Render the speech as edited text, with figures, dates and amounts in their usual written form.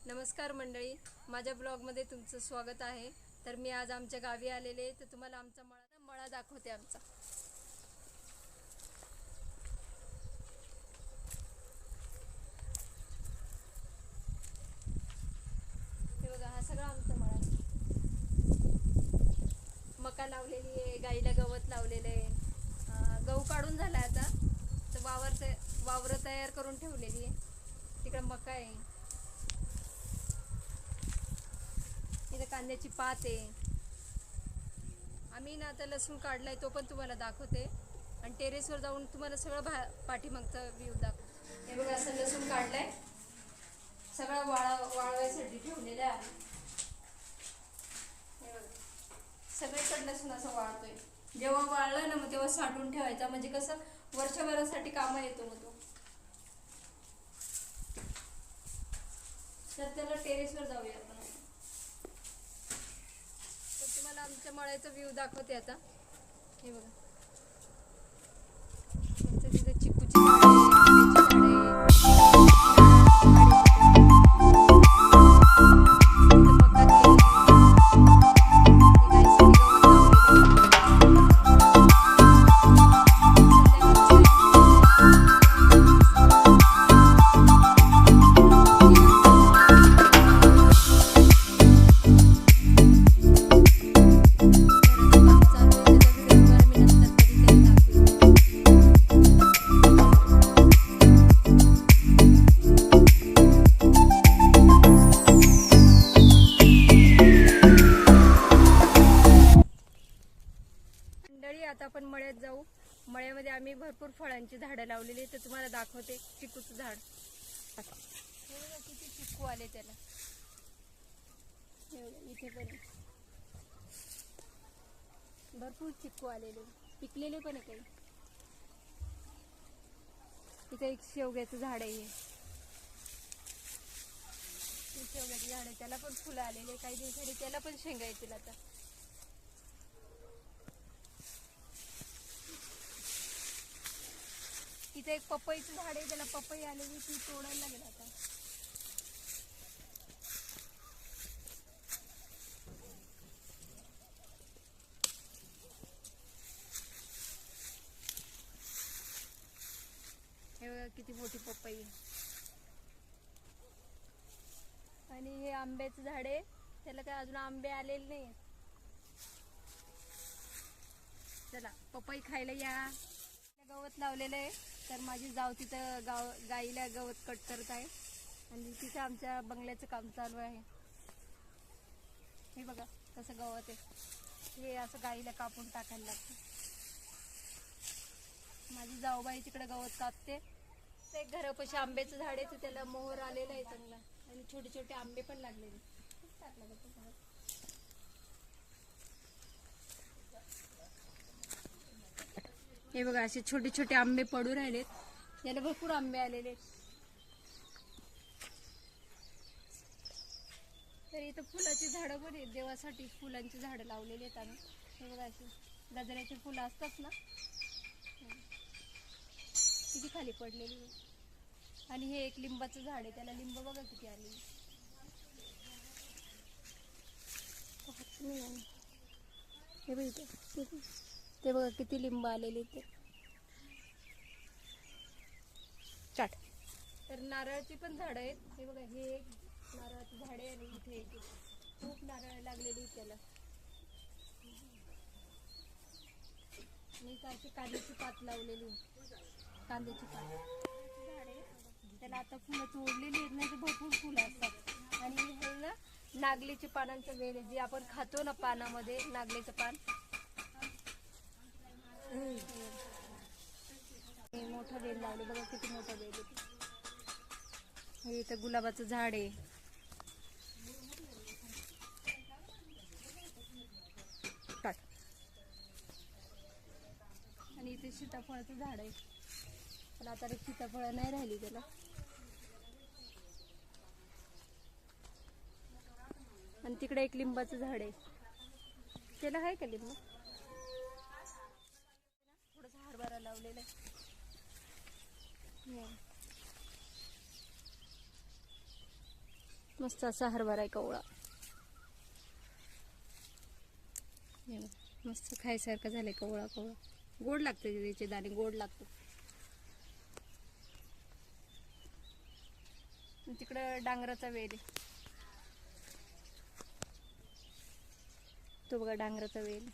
नमस्कार मंडळी, माझ्या ब्लॉगमध्ये तुमचं स्वागत आहे। तर मी आज आमच्या गावी आलेले, तर तुम्हाला आमचा मळा दाखवते आमचा। हे बघा, हा सगळा आमचा मळा आहे। मका लावलेली आहे, गाईला गवत लावलेलं आहे। गहू काढून झाला आता, तर वावर तयार करून ठेवलेली आहे। तिकडे मका आहे, इथे कांद्याची पात आहे। आम्ही ना आता लसूण काढलाय, तो पण तुम्हाला दाखवते। आणि टेरेसवर जाऊन तुम्हाला सगळं पाठीमागचा व्ह्यू दाखवते। हे बघा, असं लसूण काढलाय, सगळं वाळवायसाठी ठेवलेलं आहे। हे बघा, सगळीकडे लसूण असं वाळतोय। जेव्हा वाळलं ना, मग तेव्हा साठवून ठेवायचा, म्हणजे कसं वर्षभरासाठी कामं येतो मग तो। तर त्याला टेरेसवर जाऊया आपण। तर तुम्हाला आमच्या मळ्याचा व्ह्यू दाखवते आता। हे बघा, आमच्या तिथे चिकूची झाडे, आंब्याची झाडे, नारळाची झाडे, तिथं मका केलेली, हे गाईसाठी गवत लावलेलं घराचं काम चालू आहे। त्याचा व्हिडिओ तुम्हाला मी नंतर कधीतरी दाखवेन। मंडळी, आता आपण मळ्यात जाऊ। मळ्यामध्ये आम्ही भरपूर फळांची झाडं लावलेली, तर तुम्हाला दाखवते। चिकूचं झाड, हे बघा किती चिकू आले त्याला। हे बघा, इथे पण भरपूर चिकू आलेले, पिकलेले पण आहे काही। इथे एक शेवग्याचं झाड आहे, हे शेवग्याचं झाड आहे, त्याला पण फुलं आलेले। काही दिवसांनी त्याला पण शेंगा येतील आता। इथे एक पपईचं झाड आहे, त्याला पपई आलेली, ती तोडायला लागेल आता। हे बघा किती मोठी पपई आहे। आणि हे आंब्याचं झाड आहे, त्याला काय अजून आंबे आलेले नाही। चला, पपई खायला या। गवत लावलेलं आहे, तर माझी जाऊ तिथं गाईला गवत कट करत आहे। आणि तिथं आमच्या बंगल्याचं काम चालू आहे। हे बघा कसं गवत आहे, हे असं गाईला कापून टाकायला लागतं। माझी जाऊबाई तिकडे गवत कापते। ते घरापाशी आंब्याचं झाड आहे, तर त्याला मोहर आलेला आहे चांगला, आणि छोटे छोटे आंबे पण लागलेले। हे बघा, असे छोटे छोटे आंबे पडू राहिलेत, याला भरपूर आंबे आलेले। तर इथं फुलाची झाडं पण आहेत, देवासाठी फुलांची झाडं लावलेली आहेत आम्ही। हे बघा, अशी गजऱ्याची फुलं असतात ना, किती खाली पडलेली। आणि हे एक लिंबाचं झाड आहे, त्याला लिंब बघा किती आलेली। हे बघ इथे, ते बघा किती लिंब आलेले ते चाट। तर नारळाची पण झाडं आहेत, हे बघा, हे एक नारळाचं झाड आहे, आणि इथे एक खूप नारळ लागलेली त्याला। आणि सारखी कांद्याची पात लावलेली, कांद्याची पात झाड आहे, त्याला आता फुलं तोडलेली आहेत ना, तर भरपूर फुलं असतात। आणि हे ना नागलीच्या पानांचं वेल आहे, जे आपण खातो ना पानामध्ये, नागलीचं पान। हे मोठं वेल लावले, बघा किती मोठं वेल आहे। हे इथं गुलाबाचं झाड आहे। आणि इथे सीताफळाचं झाड आहे, पण आता सीताफळ नाही राहिली त्याला। आणि तिकडे एक लिंबाचं झाड आहे, त्याला आहे का लिंब? थोडंसं हरभरा लावलेला आहे। मस्त असा हरभरा आहे कवळा. हे बघ, मस्त खायसारखं झालंय कवळा कवळा. गोड लागते त्याचे दाणे, गोड लागतो. तिकडं डांगराचा वेल आहे. तो बघा डांगराचा वेल.